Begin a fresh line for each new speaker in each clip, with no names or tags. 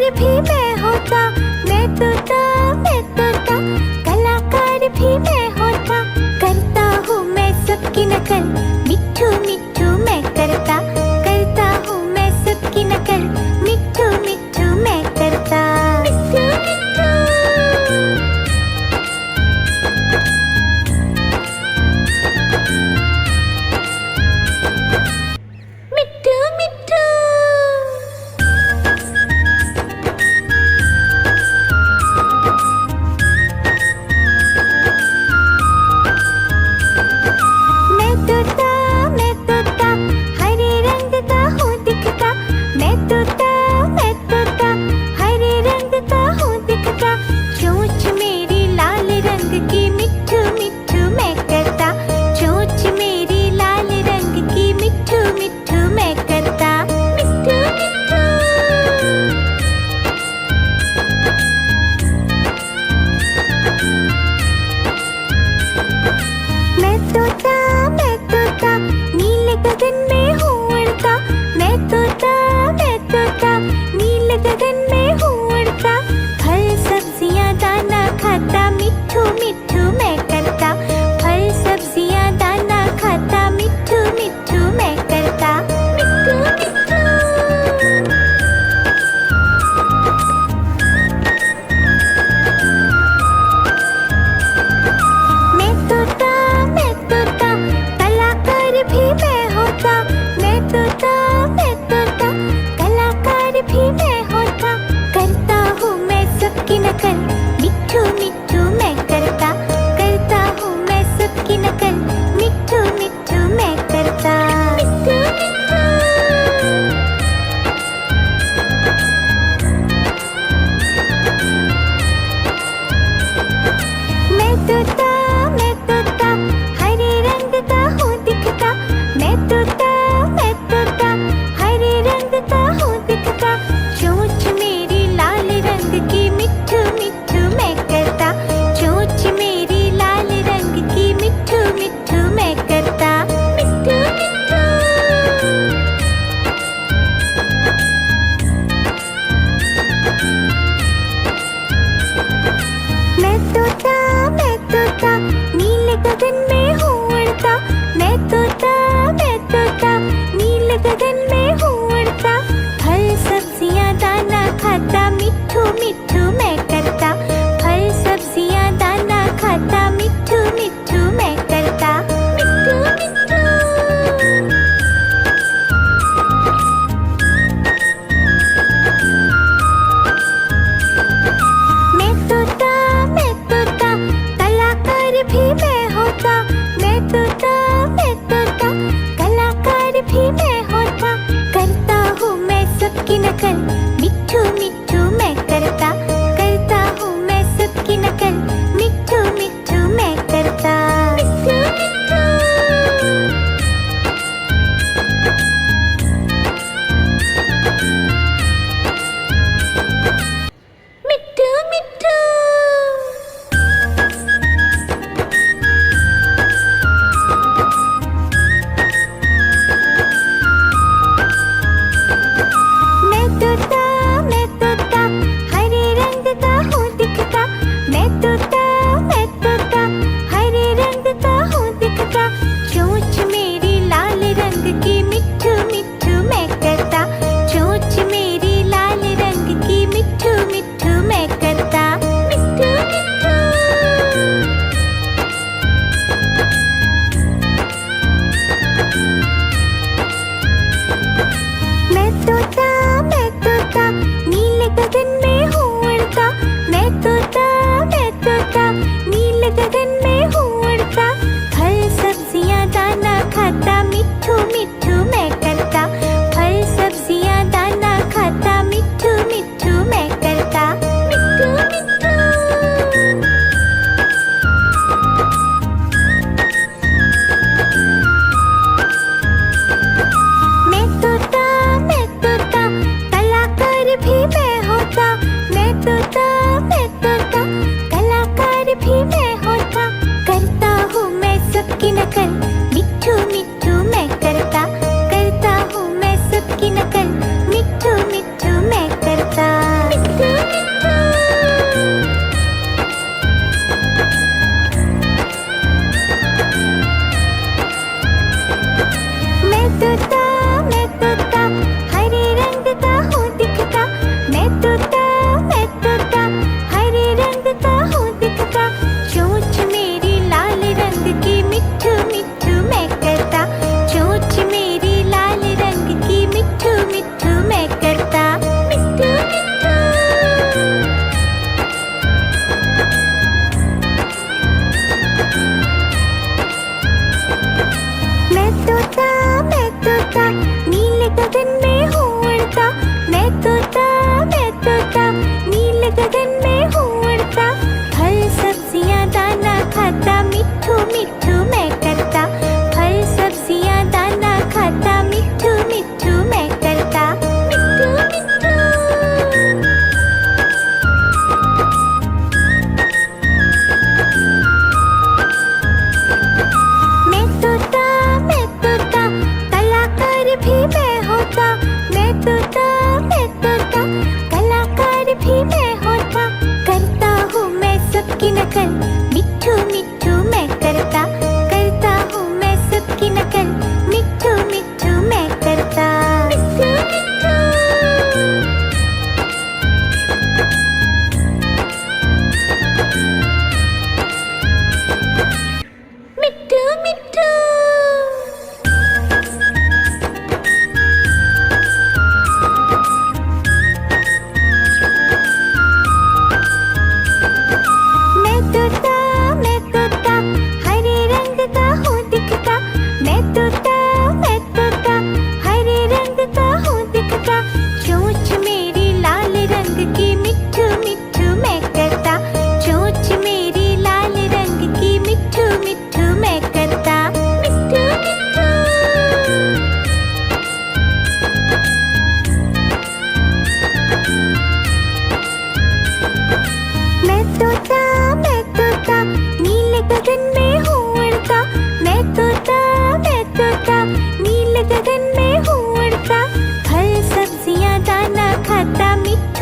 कलाकार भी मैं होता, मैं तोता, कलाकार भी मैं होता। करता हूँ मैं सबकी नकल, मिट्ठू मिट्ठू मैं करता हूँ मैं सबकी नकल, मिट्ठू मिट्ठू मैं करता। मिट्ठू मिट्ठू मिट्ठू मिट्ठू। मैं तोता, हरे रंग का हूँ दिखता, मैं तोता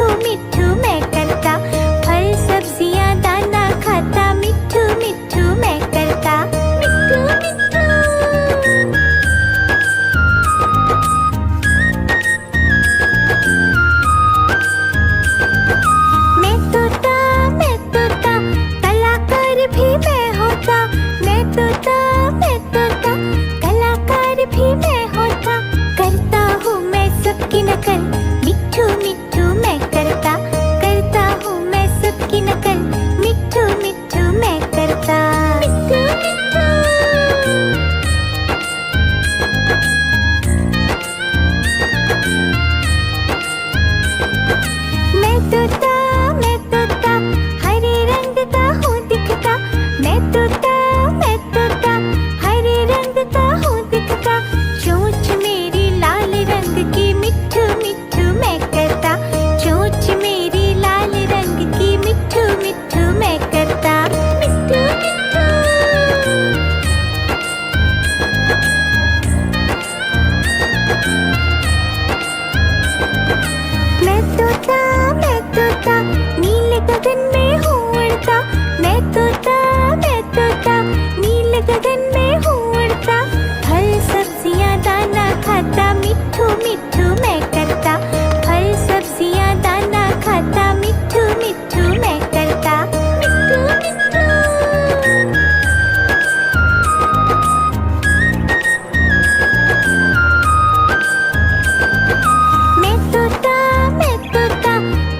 मिट्ठू मिट्ठू मैं करता, फल सब्जियां दाना खाता, मिट्ठू मिट्ठू मैं करता, मिट्ठू मिट्ठू। मैं तोता कलाकार भी मैं होता, मैं तोता कलाकार भी मैं होता, करता हूँ मैं सबकी नकल, मिट्ठू मिट्ठू मैं करता, करता हूँ मैं सबकी नकल, मिट्ठू मिट्ठू मैं करता, मिट्ठू मिट्ठू। मैं तोता हरे रंग का हूँ दिखता, मैं तोता हरे रंग का हूँ दिखता, चोंच मेरी लाल रंग की, मिट्ठू मिट्ठू मैं करता, चोंच मेरी लाल रंग की, मिट्ठू मिट्ठू मैं करता, मिट्ठू मिट्ठू। मैं तोता नीले गगन में हूँ उड़ता, मैं तोता नीले गगन में हूँ उड़ता, फल सब्जियां दाना खाता, मिट्ठू मिट्ठू मैं करता, फल सब्जियां दाना खाता, मिट्ठू मिट्ठू मैं करता, मिट्ठू मिट्ठू। मैं तोता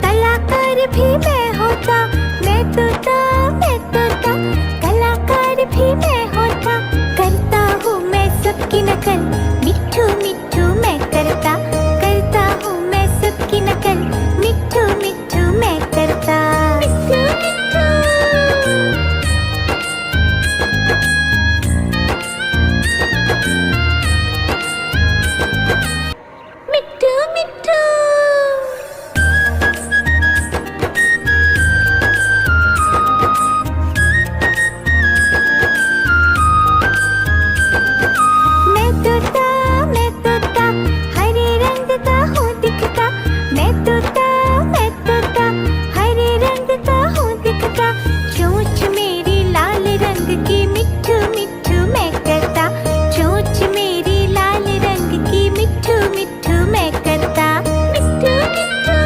कलाकार भी मैं होता, मैं तोता कलाकार भी मैं होता, करता हूँ मैं सबकी नकल, मिट्ठू मिट्ठू मैं करता, करता हूँ मैं सबकी नकल, मिट्ठू मिट्ठू मैं करता, मिट्ठू मिट्ठू। मिट्ठू मिट्ठू। मैं तोता हरे रंग का हूँ दिखता, मैं तोता हरे रंग का हूँ दिखता, चोंच मेरी लाल रंग की, मिट्ठू मिट्ठू मैं करता, चोंच मेरी लाल रंग की, मिट्ठू मिट्ठू मैं करता, मिट्ठू मिट्ठू।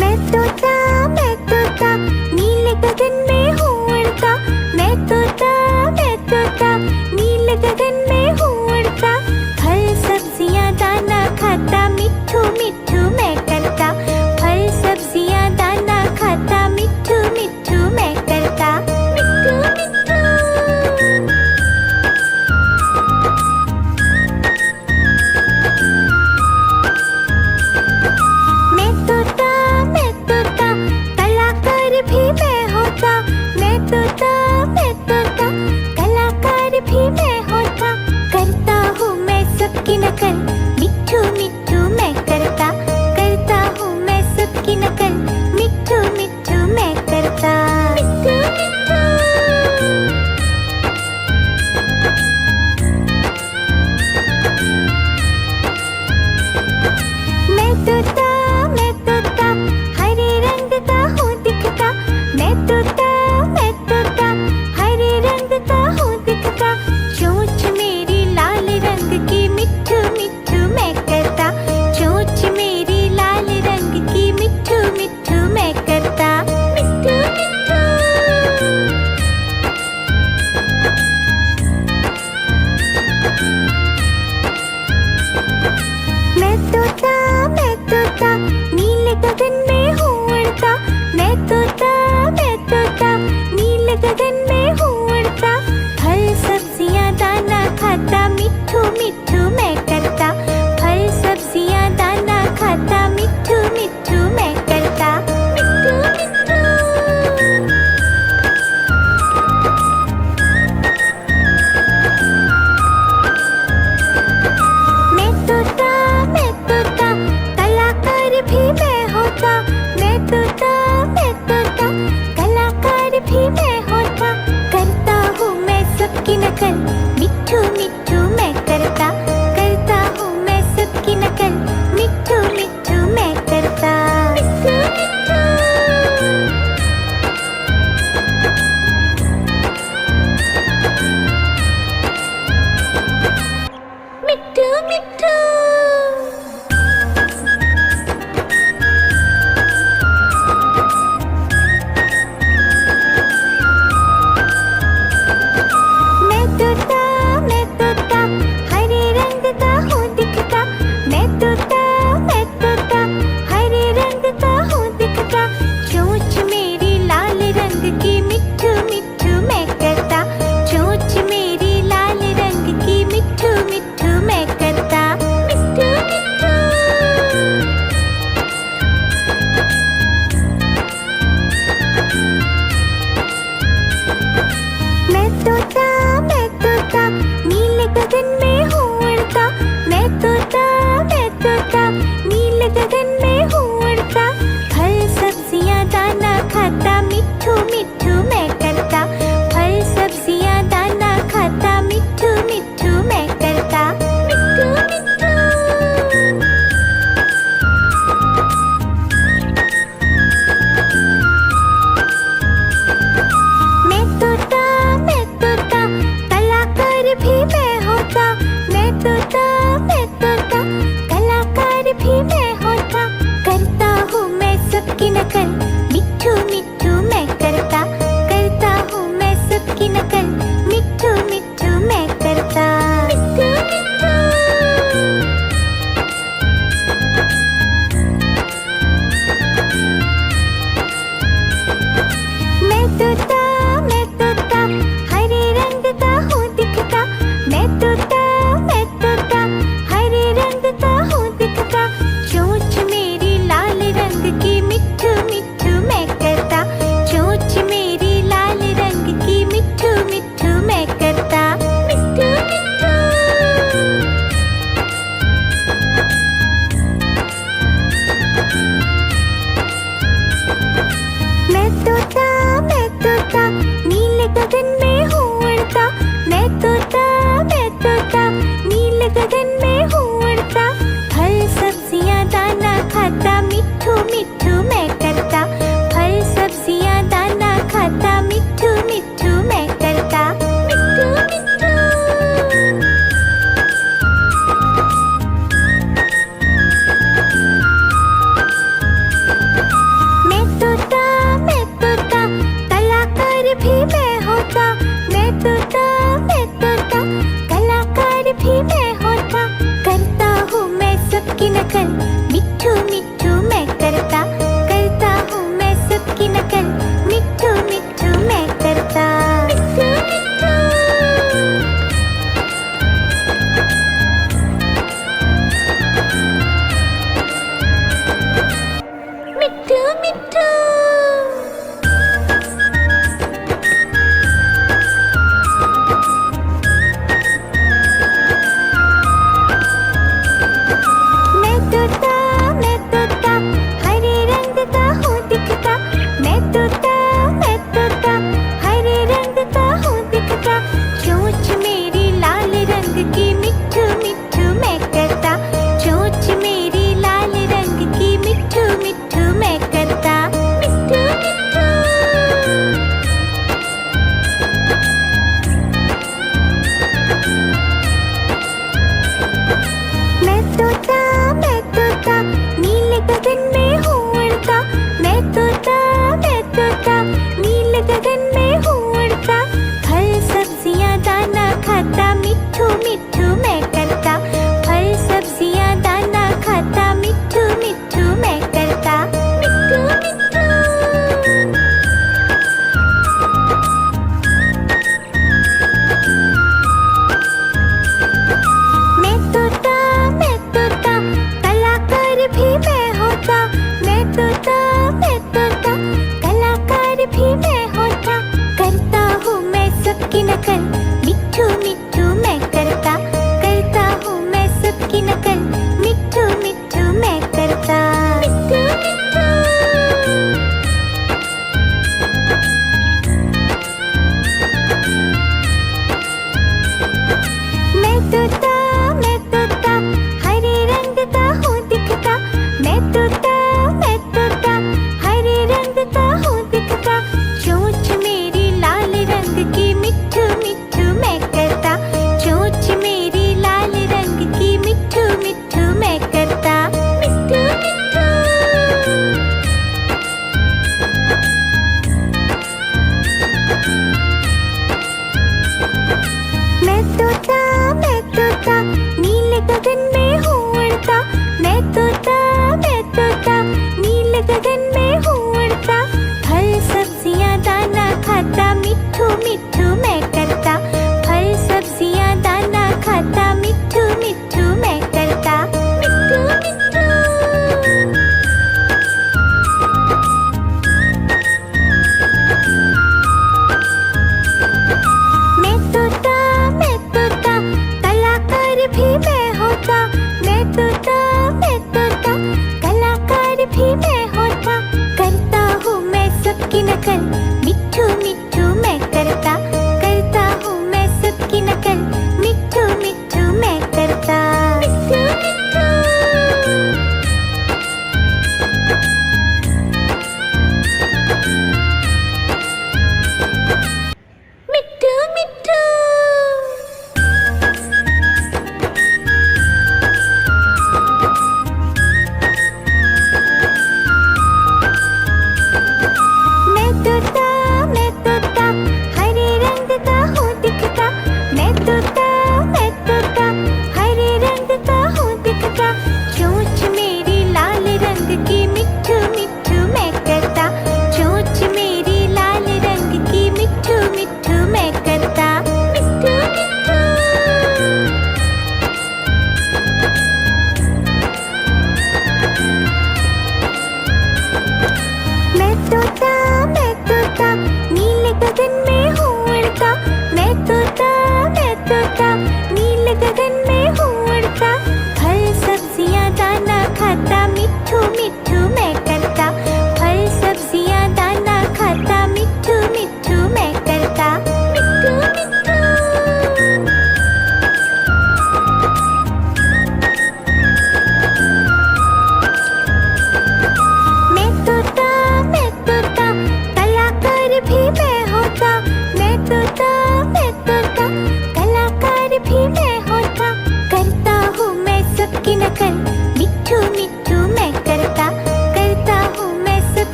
मैं तोता नीले गगन में हूँ उड़ता, मैं तोता नीले गगन में हूँ उड़ता, फल सब्जियां दाना खाता, मिट्ठू मिट्ठू मैं करता, फल सब्जियां दाना खाता, मिट्ठू मिट्ठू मैं करता, मिट्ठू मिट्ठू। मैं तोता कलाकार भी मैं होता, मैं तोता कलाकार भी मैं होता, कर मिट्ठू मिट्ठू मैं करता करता हूँ मैं सबकी नकल मिट्ठू मिट्ठू मैं करता मिट्ठू मिट्ठू मिट्ठू मिट्ठू मैं तोता हरे रंग का हूँ दिखता मैं तोता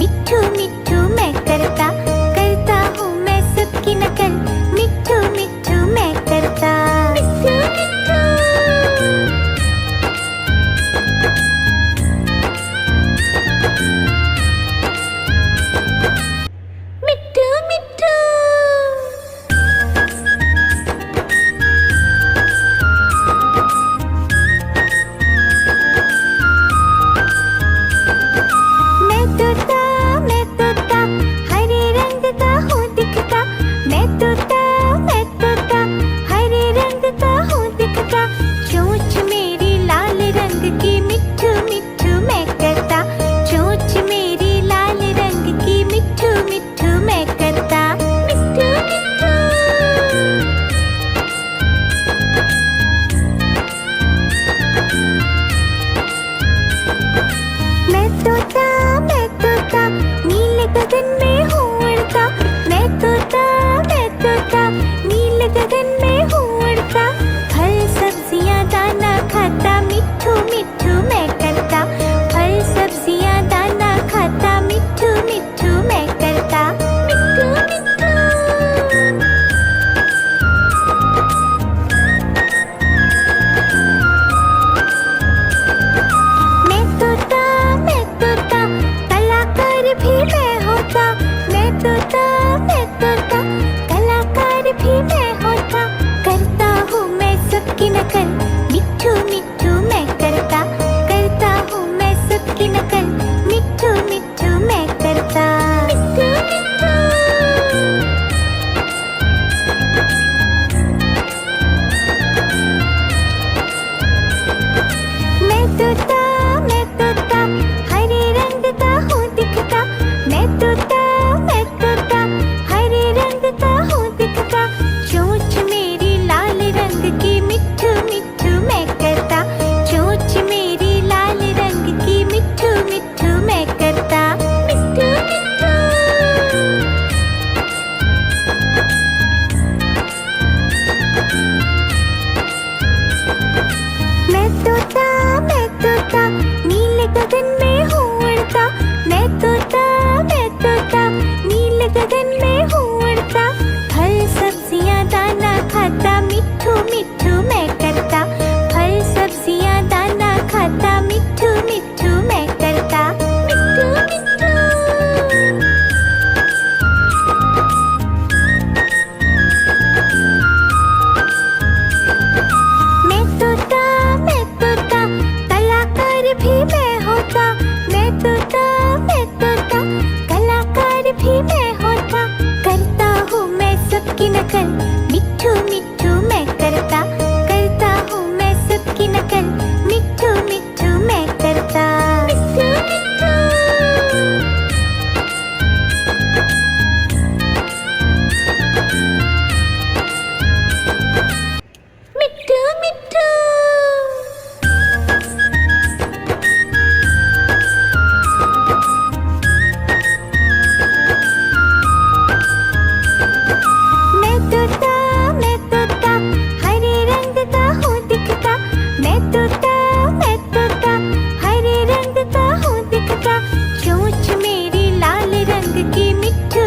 मिट्ठू मिट्ठू मैं करता, करता हूँ मैं सबकी नकल, मिट्ठू मिट्ठू मैं करता। मिट्ठू मिट्ठू मिट्ठू मिट्ठू मैं तोता हरे रंग का हूँ दिखता, मैं तोता हरे रंग का हूँ दिखता, चोंच मेरी लाल रंग की, मिट्ठू मिट्ठू मैं करता, चोंच मेरी लाल रंग की, मिट्ठू मिट्ठू मैं करता। मिट्ठू मिट्ठू मैं तोता नीले गगन में हूँ उड़ता, मैं तोता नीले गगन में हूँ उड़ता, फल सब्जियाँ दाना खाता, मिट्ठू मिट्ठू मैं करता, फल सब्जियाँ दाना खाता, मिट्ठू मिट्ठू मैं करता। मिट्ठू मिट्ठू मैं तोता कलाकार भी मैं होता, मैं तोता कलाकार भी मैं होता, करता हूँ मैं सबकी नकल, मिट्ठू मिट्ठू मैं करता, करता हूँ मैं सबकी नकल, मिट्ठू मिट्ठू मैं करता। मिट्ठू मिट्ठू मैं तोता हरे रंग का हूँ दिखता, मैं तोता हरे रंग का हूँ दिखता, चोंच मेरी लाल रंग की, मिट्ठू मिट्ठू मैं करता, चोंच मेरी लाल रंग की, मिट्ठू मिट्ठू मैं करता। मिट्ठू मिट्ठू मैं तोता नीले गगन में हूँ उड़ता, मैं तोता नीले गगन में हूँ उड़ता, फल सब्जियाँ दाना खाता, मिट्ठू मिट्ठू मैं करता, फल सब्जियाँ दाना खाता, मिट्ठू मिट्ठू मैं करता। मिट्ठू मिट्ठू मैं तोता कलाकार भी मैं होता, मैं तोता कलाकार भी मैं होता, करता हूँ मैं सबकी नकल, मिट्ठू मिट्ठू मैं करता, करता हूँ मैं सबकी नकल, मिट्ठू मिट्ठू मैं करता। मिट्ठू मिट्ठू मिट्ठू मिट्ठू मैं तोता हरे रंग का हूँ दिखता, मैं तोता हरे रंग का हूँ दिखता, चोंच मेरी लाल रंग की, मिट्ठू